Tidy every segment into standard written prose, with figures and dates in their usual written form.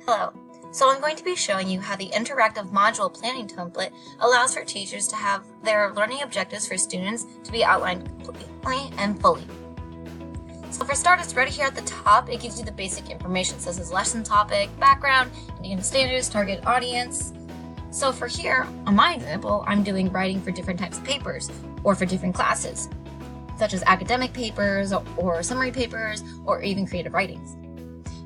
Hello. So I'm going to be showing you how the interactive module planning template allows for teachers to have their learning objectives for students to be outlined completely and fully. So for starters, right here at the top, it gives you the basic information. So this is lesson topic, background, indicative standards, target audience. So for here, on my example, I'm doing writing for different types of papers or for different classes, such as academic papers or summary papers or even creative writings.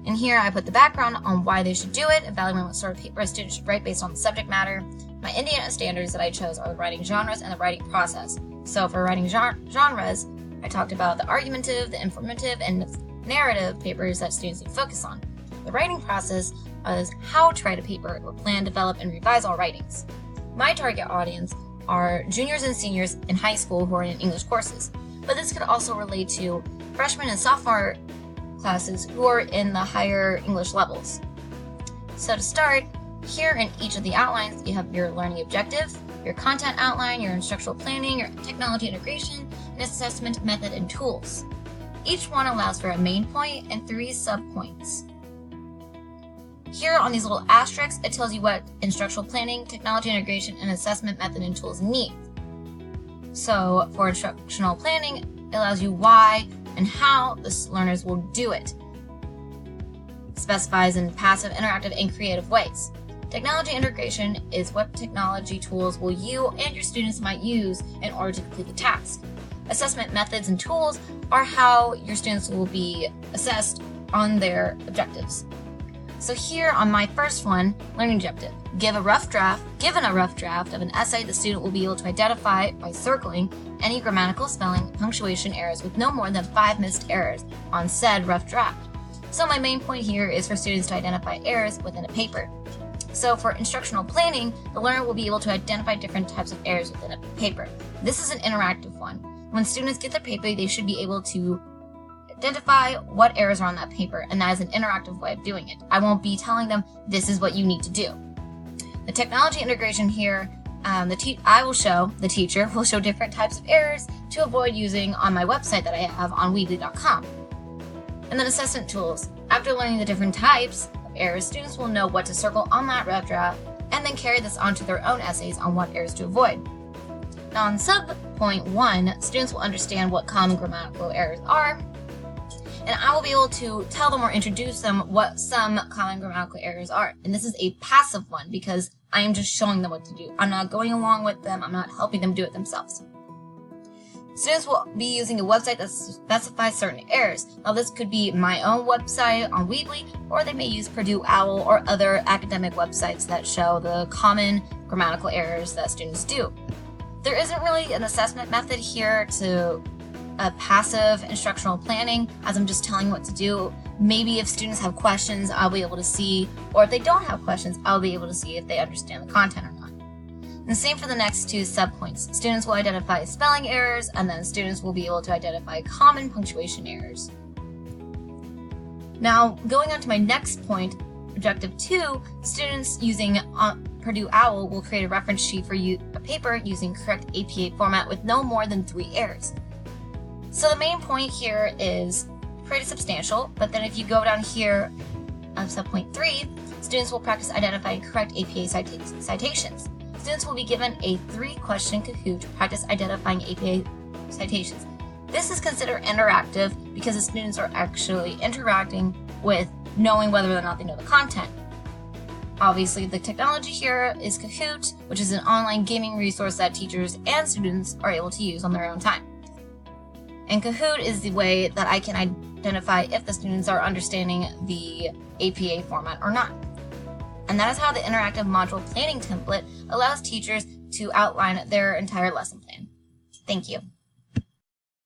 And here I put the background on why they should do it, evaluating what sort of paper a student should write based on the subject matter. My indicative standards that I chose are the writing genres and the writing process. So for writing genres, I talked about the argumentative, the informative, and the narrative papers that students need to focus on. The writing process is how to write a paper or plan, develop, and revise all writings. My target audience are juniors and seniors in high school who are in English courses, but this could also relate to freshmen and sophomore classes who are in the higher English levels. So to start, here in each of the outlines, you have your learning objective, your content outline, your instructional planning, your technology integration, and assessment method and tools. Each one allows for a main point and 3 sub-points. Here on these little asterisks, it tells you what instructional planning, technology integration, and assessment method and tools need. So for instructional planning, it allows you why and how the learners will do it. It specifies in passive, interactive, and creative ways. Technology integration is what technology tools will you and your students might use in order to complete the task. Assessment methods and tools are how your students will be assessed on their objectives. So here on my first one, learning objective. Given a rough draft of an essay, the student will be able to identify by circling any grammatical, spelling, punctuation errors with no more than 5 missed errors on said rough draft. So my main point here is for students to identify errors within a paper. So for instructional planning, the learner will be able to identify different types of errors within a paper. This is an interactive one. When students get their paper, they should be able to identify what errors are on that paper, and that is an interactive way of doing it. I won't be telling them this is what you need to do. The technology integration here, the teacher will show different types of errors to avoid using on my website that I have on weebly.com. And then assessment tools. After learning the different types of errors, students will know what to circle on that rough draft and then carry this onto their own essays on what errors to avoid. Now on sub-point 1, students will understand what common grammatical errors are, and I will be able to tell them or introduce them what some common grammatical errors are. And this is a passive one because I am just showing them what to do. I'm not going along with them. I'm not helping them do it themselves. Students will be using a website that specifies certain errors. Now this could be my own website on Weebly, or they may use Purdue OWL or other academic websites that show the common grammatical errors that students do. There isn't really an assessment method here to a passive instructional planning, as I'm just telling what to do. Maybe if students have questions, I'll be able to see, or if they don't have questions, I'll be able to see if they understand the content or not. And the same for the next 2 subpoints. Students will identify spelling errors, and then students will be able to identify common punctuation errors. Now, going on to my next point, objective 2, students using Purdue OWL will create a reference sheet for a paper using correct APA format with no more than 3 errors. So the main point here is pretty substantial, but then if you go down here of subpoint 3, students will practice identifying correct APA citations. Students will be given a 3-question Kahoot to practice identifying APA citations. This is considered interactive because the students are actually interacting with knowing whether or not they know the content. Obviously, the technology here is Kahoot, which is an online gaming resource that teachers and students are able to use on their own time. And Kahoot is the way that I can identify if the students are understanding the APA format or not. And that is how the interactive module planning template allows teachers to outline their entire lesson plan. Thank you.